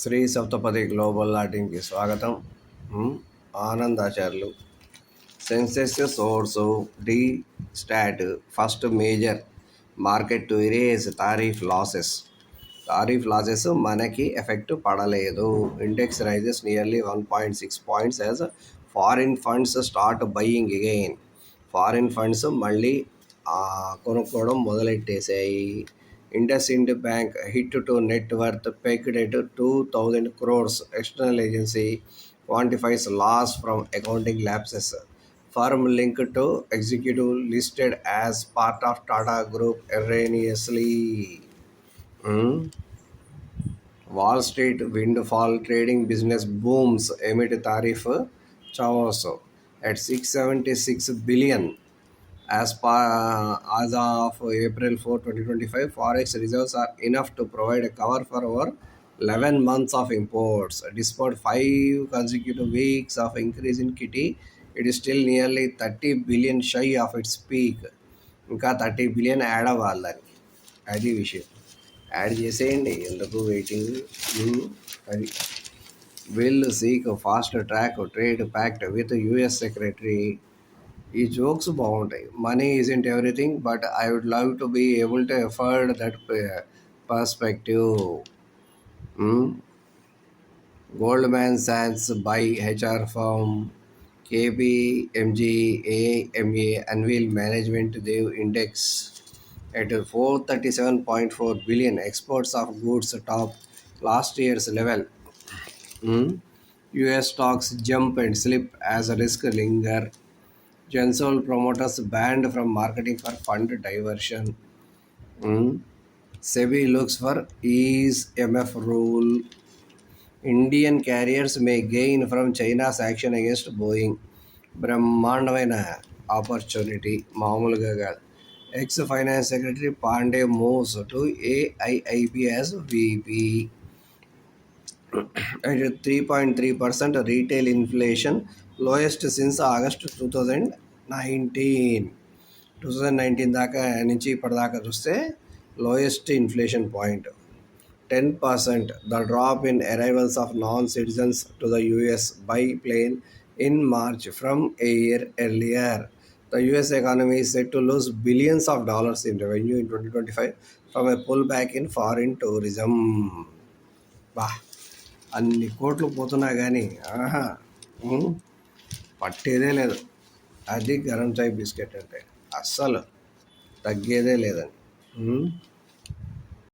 Shri సప్తపది global లాటింగ్కి స్వాగతం. Anandacharyulu. Sensex soars D stat first major market to erase tariff losses మనకి effect పడలేదు. Index rises nearly 1.6 points as foreign funds start buying again. Foreign funds మళ్ళీ కొనుక్కోవడం మొదలెట్టేశాయి. IndusInd Bank hit to net worth pegged at 2,000 crores. External agency quantifies loss from accounting lapses. Firm linked to executive listed as part of Tata Group erroneously. Wall Street windfall trading business booms amid tariff chaos at 676 billion. As of April 4, 2025, forex reserves are enough to provide a cover for over 11 months of imports. Despite 5 consecutive weeks of increase in kitty, it is still nearly 30 billion shy of its peak. ఇంకా 30 billion add అవ్వాలి. అది విషయం. Add చేసేయండి, ఎందుకు waiting. అది will seek fast track trade pact with US secretary. ఈ jokes బాగుంటాయి. Money isn't everything, but I would love to be able to afford that perspective. Goldman సాక్స్ by HR firm KPMG AMA unveil management Dev index at 437.4 billion. Exports of goods top last year's level. US stocks jump and slip as risk linger. Gensol promoters banned from marketing for fund diversion. SEBI looks for ease MF rule. Indian carriers may gain from China's action against Boeing. బ్రహ్మాండమైన opportunity, మామూలుగా కాదు. X finance secretary Pandey moves to AIIB as VP. At 3.3% retail inflation, lowest since August 2019. 2019 దాకా నుంచి ఇప్పటిదాకా చూస్తే lowest inflation point. 10%. The drop in arrivals of non-citizens to the US by plane in March from a year earlier. The US economy is set to lose billions of dollars in revenue in 2025 from a pullback in foreign tourism. అన్ని కోట్లు పోతున్నా కానీ పట్టేదే లేదు. అది గరం చాయ్ biscuit అంటే అస్సలు తగ్గేదే లేదండి.